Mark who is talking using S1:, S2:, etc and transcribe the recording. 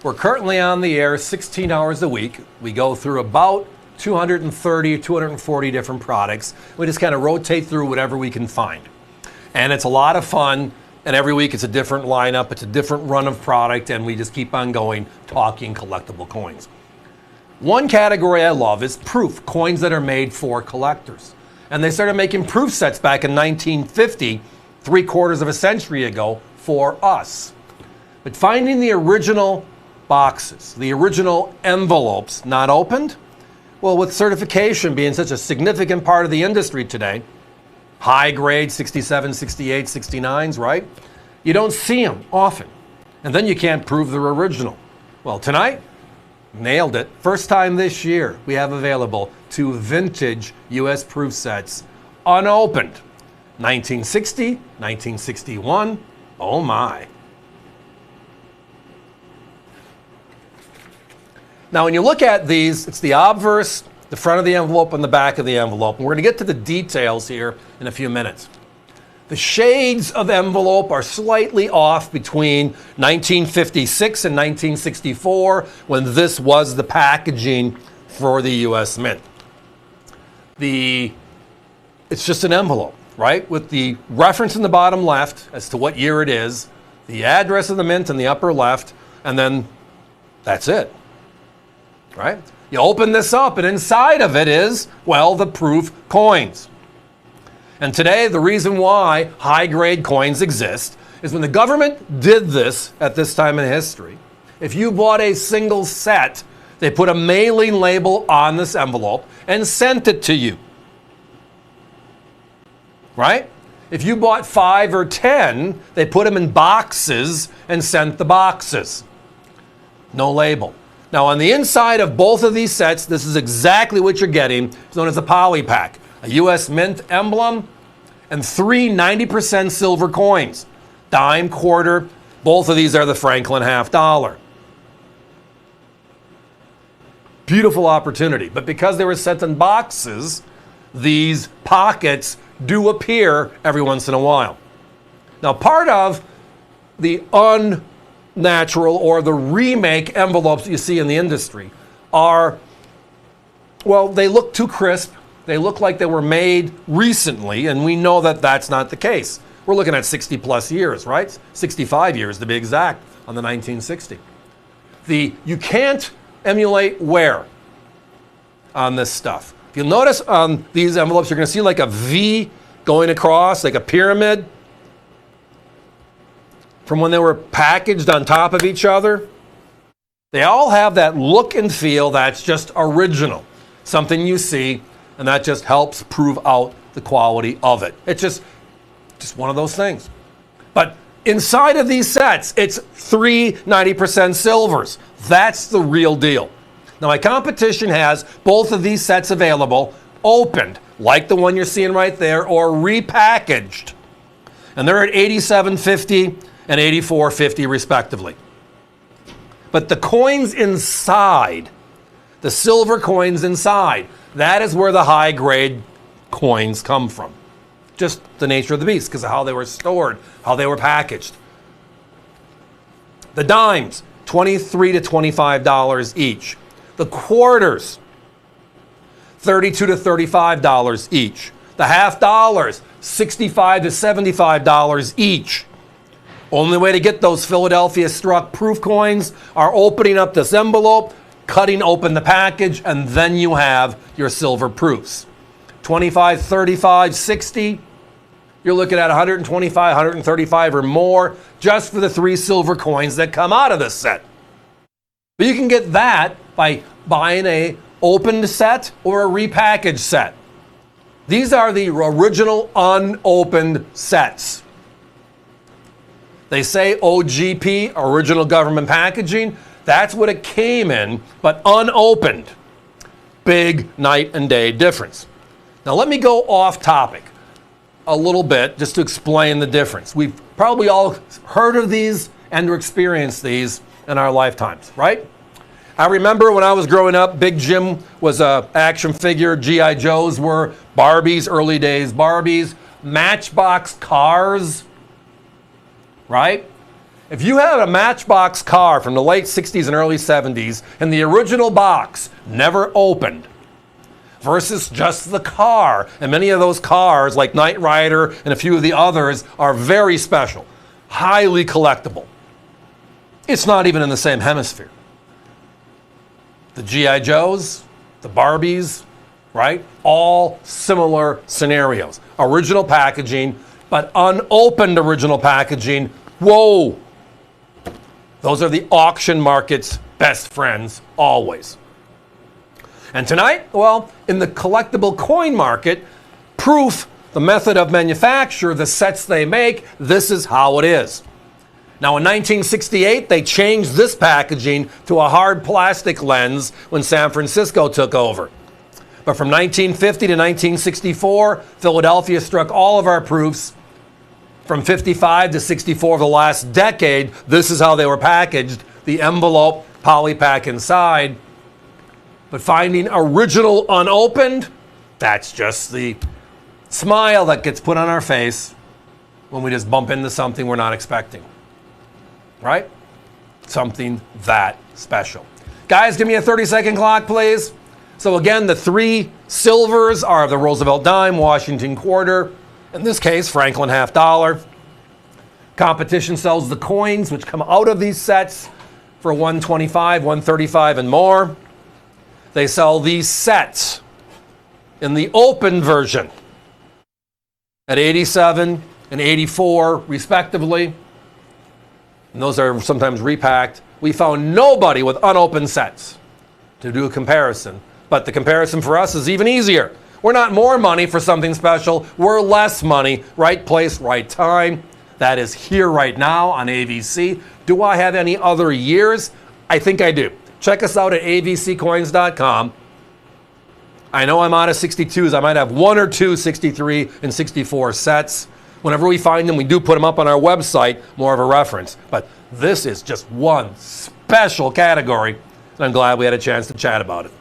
S1: We're currently on the air 16 hours a week. We go through about 230, 240 different products. We just kind of rotate through whatever we can find. And it's a lot of fun. And every week it's a different lineup. It's a different run of product. And we just keep on going, talking collectible coins. One category I love is proof, coins that are made for collectors. And they started making proof sets back in 1950, 3/4 of a century ago, for us. But finding the original boxes, the original envelopes not opened, well, with certification being such a significant part of the industry today, high grade 67, 68, 69s, right? You don't see them often. And then you can't prove they're original. Well, tonight, nailed it. First time this year, we have available 2 vintage US proof sets, unopened. 1960, 1961, oh my. Now, when you look at these, it's the obverse, the front of the envelope, and the back of the envelope. And we're going to get to the details here in a few minutes. The shades of envelope are slightly off between 1956 and 1964, when this was the packaging for the U.S. Mint. It's just an envelope, right? With the reference in the bottom left as to what year it is, the address of the mint in the upper left, and then that's it. Right? You open this up, and inside of it is, well, the proof coins. And today, the reason why high-grade coins exist is when the government did this at this time in history, if you bought a single set, they put a mailing label on this envelope and sent it to you. Right? If you bought 5 or 10, they put them in boxes and sent the boxes. No label. Now, on the inside of both of these sets, this is exactly what you're getting. It's known as a poly pack. A U.S. Mint emblem and 3 90% silver coins. Dime, quarter. Both of these are the Franklin $half. Beautiful opportunity. But because they were sent in boxes, these pockets do appear every once in a while. Now, part of the unnatural or the remake envelopes you see in the industry are, well, they look too crisp. They look like they were made recently, and we know that that's not the case. We're looking at 60 plus years, right? 65 years to be exact on the 1960. You can't emulate wear on this stuff. If you'll notice on these envelopes, you're going to see like a V going across, like a pyramid, from when they were packaged on top of each other. They all have that look and feel that's just original. Something you see, and that just helps prove out the quality of it. It's just one of those things. But inside of these sets, it's 3 90% silvers. That's the real deal. Now, my competition has both of these sets available, opened, like the one you're seeing right there, or repackaged. And they're at $87.50 and $84.50 respectively. But the coins inside, the silver coins inside, that is where the high grade coins come from. Just the nature of the beast, because of how they were stored, how they were packaged. The dimes, $23 to $25 each. The quarters, $32 to $35 each. The $half, $65 to $75 each. Only way to get those Philadelphia struck proof coins are opening up this envelope, cutting open the package, and then you have your silver proofs. 25, 35, 60, you're looking at 125, 135 or more just for the 3 silver coins that come out of this set. But you can get that by buying a opened set or a repackaged set. These are the original unopened sets. They say OGP, original government packaging. That's what it came in, but unopened. Big night and day difference. Now let me go off topic a little bit just to explain the difference. We've probably all heard of these and experienced these in our lifetimes, right? I remember when I was growing up, Big Jim was an action figure. G.I. Joes were Barbies, early days Barbies. Matchbox cars, right? If you had a Matchbox car from the late 60s and early 70s and the original box never opened versus just the car, and many of those cars like Knight Rider and a few of the others are very special, highly collectible. It's not even in the same hemisphere. The G.I. Joes, the Barbies, right? All similar scenarios. Original packaging, but unopened original packaging. Whoa! Those are the auction market's best friends, always. And tonight, well, in the collectible coin market, proof, the method of manufacture, the sets they make, this is how it is. Now, in 1968, they changed this packaging to a hard plastic lens when San Francisco took over. But from 1950 to 1964, Philadelphia struck all of our proofs. From 55 to 64 of the last decade, this is how they were packaged. The envelope, polypack inside. But finding original unopened, that's just the smile that gets put on our face when we just bump into something we're not expecting. Right? Something that special. Guys, give me a 30-second clock, please. So again, the three silvers are the Roosevelt dime, Washington quarter, in this case, Franklin half dollar. Competition sells the coins, which come out of these sets for $125, $135, and more. They sell these sets in the open version at $87 and $84, respectively. And those are sometimes repacked. We found nobody with unopened sets to do a comparison. But the comparison for us is even easier. We're not more money for something special. We're less money. Right place, right time. That is here right now on AVC. Do I have any other years? I think I do. Check us out at avccoins.com. I know I'm out of 62s. I might have one or two 63 and 64 sets. Whenever we find them, we do put them up on our website, more of a reference. But this is just one special category, and I'm glad we had a chance to chat about it.